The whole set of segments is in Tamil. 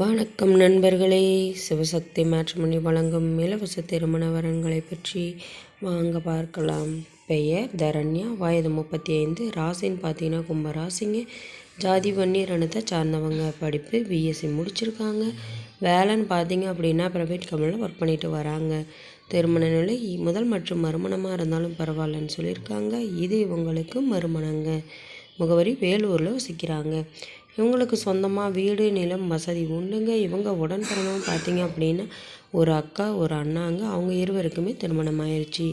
வணக்கம் நண்பர்களே, சிவசக்தி மேட்ரிமோனி வழங்கும் இலவச திருமண வரன்களை பற்றி வாங்க பார்க்கலாம். பெயர் தரண்யா, வயது 35, ராசின்னு பார்த்தீங்கன்னா கும்பராசிங்க, ஜாதி வன்னியர் இனத்தை சார்ந்தவங்க, படிப்பு பிஎஸ்சி முடிச்சிருக்காங்க, வேலைன்னு பார்த்தீங்க அப்படின்னா ப்ரைவேட் கம்பெனியில் ஒர்க் பண்ணிட்டு வராங்க. திருமண நிலை முதல் மற்றும் மறுமணமாக இருந்தாலும் பரவாயில்லன்னு சொல்லியிருக்காங்க. இது இவங்களுக்கு மறுமணங்க. முகவரி வேலூரில் வசிக்கிறாங்க. இவங்களுக்கு சொந்தமாக வீடு நிலம் வசதி உண்டுங்க. இவங்க உடன்பிறந்தவங்க பார்த்தீங்க அப்படின்னா ஒரு அக்கா ஒரு அண்ணாங்க. அவங்க இருவருக்குமே திருமணம் ஆயிடுச்சு.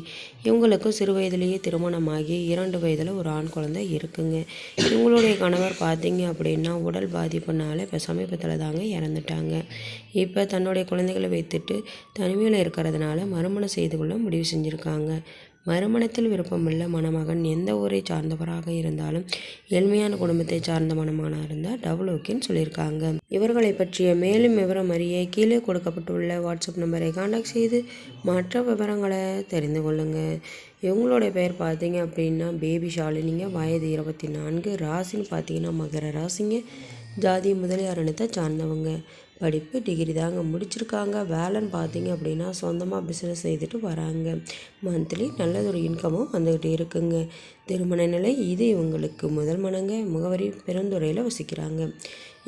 இவங்களுக்கும் சிறு வயதிலேயே திருமணமாகி 2 வயதில் ஒரு ஆண் குழந்தை இருக்குங்க. இவங்களுடைய கணவர் பார்த்தீங்க அப்படின்னா உடல் பாதிப்புனால இப்போ சமீபத்தில் தாங்க இறந்துட்டாங்க. இப்போ தன்னுடைய குழந்தைகளை வைத்துட்டு தனிமையில் இருக்கிறதுனால மறுமணம் செய்து கொள்ள முடிவு செஞ்சுருக்காங்க. மறுமணத்தில் விருப்பமுள்ள மணமகன் எந்த ஊரை சார்ந்தவராக இருந்தாலும் ஏழ்மையான குடும்பத்தை சார்ந்த மணமகனாக இருந்தால் டபுள் ஓகேன்னு சொல்லியிருக்காங்க. இவர்களை பற்றிய மேலும் விவரம் அறிய கீழே கொடுக்கப்பட்டுள்ள வாட்ஸ்அப் நம்பரை காண்டாக்ட் செய்து மற்ற விவரங்களை தெரிந்து கொள்ளுங்கள். இவங்களுடைய பெயர் பார்த்தீங்க அப்படின்னா பேபி ஷாலினிங்க, வயது 24, ராசின்னு பார்த்தீங்கன்னா மகர ராசிங்க, ஜாதி முதலியார் இனத்தை சார்ந்தவங்க, படிப்பு டிகிரி தாங்க முடிச்சிருக்காங்க. வேலைன்னு பார்த்தீங்க அப்படின்னா சொந்தமாக பிஸ்னஸ் செய்துட்டு வராங்க. மந்த்லி நல்லதொரு இன்கமும் வந்துக்கிட்டு இருக்குங்க. திருமண நிலை இது இவங்களுக்கு முதல் மனங்க. முகவரி பெருந்துறையில் வசிக்கிறாங்க.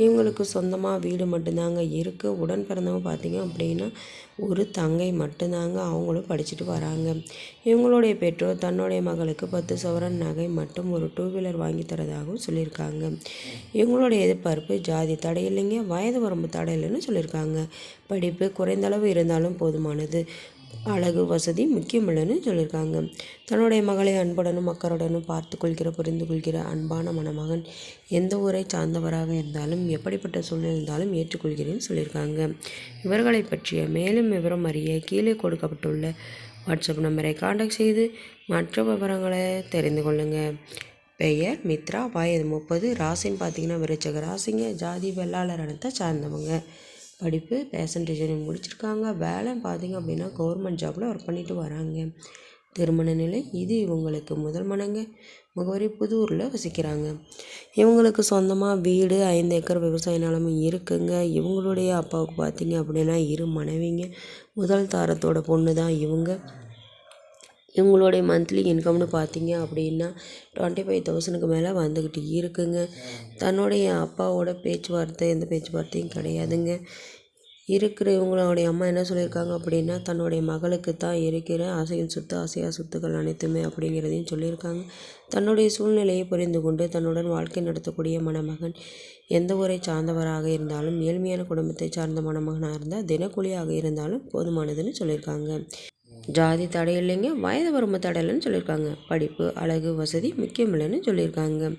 இவங்களுக்கு சொந்தமாக வீடு மட்டும்தாங்க இருக்குது. உடன் பிறந்தவங்க பார்த்தீங்க அப்படின்னா ஒரு தங்கை மட்டும்தாங்க. அவங்களும் படிச்சுட்டு வராங்க. இவங்களுடைய பெற்றோர் தன்னுடைய மகளுக்கு 10 சவரன் நகை மட்டும் ஒரு 2 வீலர் வாங்கி தரதாகவும் சொல்லியிருக்காங்க. இவங்களுடைய எதிர்பார்ப்பு ஜாதி தடை இல்லைங்க, வயது வரம்பு தடை இல்லைன்னு சொல்லியிருக்காங்க. படிப்பு குறைந்தளவு இருந்தாலும் போதுமானது, அழகு வசதி முக்கியமில்லைன்னு சொல்லியிருக்காங்க. தன்னுடைய மகளை அன்புடனும் அக்கறையுடனும் பார்த்து கொள்கிற புரிந்து கொள்கிற அன்பான மணமகன் எந்த ஊரை சார்ந்தவராக இருந்தாலும் எப்படிப்பட்ட சூழ்நிலை இருந்தாலும் ஏற்றுக்கொள்கிறேன்னு சொல்லியிருக்காங்க. இவர்களை பற்றிய மேலும் விவரம் அறிய கீழே கொடுக்கப்பட்டுள்ள வாட்ஸ்அப் நம்பரை காண்டாக்ட் செய்து மற்ற விவரங்களை தெரிந்து கொள்ளுங்கள். பெயர் மித்ரா, வயது 30, ராசின்னு பார்த்தீங்கன்னா விருச்சிக ராசிங்க, ஜாதி வெள்ளாளர் இனத்தை சார்ந்தவங்க, படிப்பு ஃபேஷன் டிசைனிங் முடிச்சிருக்காங்க. வேலைன்னு பார்த்தீங்க அப்படின்னா கவர்மெண்ட் ஜாபில் ஒர்க் பண்ணிட்டு வராங்க. திருமண நிலை இது இவங்களுக்கு முதல் மனங்க. முகவரி புதூரில் வசிக்கிறாங்க. இவங்களுக்கு சொந்தமாக வீடு 5 ஏக்கர் விவசாய நிலமும் இருக்குங்க. இவங்களுடைய அப்பாவுக்கு பார்த்தீங்க அப்படின்னா 2 மனைவிங்க. முதல் தாரத்தோட பொண்ணு தான் இவங்க. இவங்களுடைய மந்த்லி இன்கம்னு பார்த்தீங்க அப்படின்னா 25,000க்கு மேலே வந்துக்கிட்டு இருக்குங்க. தன்னுடைய அப்பாவோட பேச்சுவார்த்தை எந்த பேச்சுவார்த்தையும் கிடையாதுங்க. இவங்களுடைய அம்மா என்ன சொல்லியிருக்காங்க அப்படின்னா தன்னுடைய மகளுக்கு தான் இருக்கிற ஆசையின் சொத்து ஆசையா சொத்துக்கள் அனைத்துமே அப்படிங்கிறதையும் சொல்லியிருக்காங்க. தன்னுடைய சூழ்நிலையை புரிந்து கொண்டு தன்னுடன் வாழ்க்கை நடத்தக்கூடிய மணமகன் எந்த ஊரை சார்ந்தவராக இருந்தாலும் ஏழ்மையான குடும்பத்தை சார்ந்த மணமகனாக இருந்தால் தினக்கூலியாக இருந்தாலும் போதுமானதுன்னு சொல்லியிருக்காங்க. ஜாதி தடை இல்லைங்க, வயது வரம்பு தடை இல்லைன்னு சொல்லியிருக்காங்க. படிப்பு அழகு வசதி முக்கியம் இல்லைன்னு சொல்லியிருக்காங்க.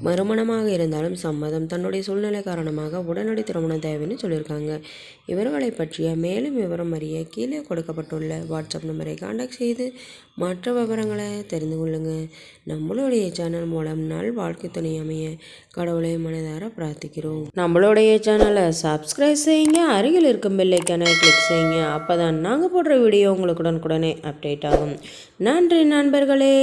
மறுமணமாக இருந்தாலும் சம்மதம், தன்னுடைய சூழ்நிலை காரணமாக உடனடி திருமணம் தேவைன்னு சொல்லியிருக்காங்க. இவர்களை பற்றிய மேலும் விவரம் அறிய கீழே கொடுக்கப்பட்டுள்ள வாட்ஸ்அப் நம்பரை காண்டாக்ட் செய்து மற்ற விவரங்களை தெரிந்து கொள்ளுங்கள். நம்மளுடைய சேனல் மூலம் நல் வாழ்க்கை துணை அமைய கடவுளை மனதார பிரார்த்திக்கிறோம். நம்மளுடைய சேனலை சப்ஸ்கிரைப் செய்யுங்க, அருகில் இருக்கும் பெல் ஐக்கானை கிளிக் செய்யுங்க. அப்போ தான் நாங்கள் போடுற வீடியோ உங்களுக்கு உடனுக்குடனே அப்டேட் ஆகும். நன்றி நண்பர்களே.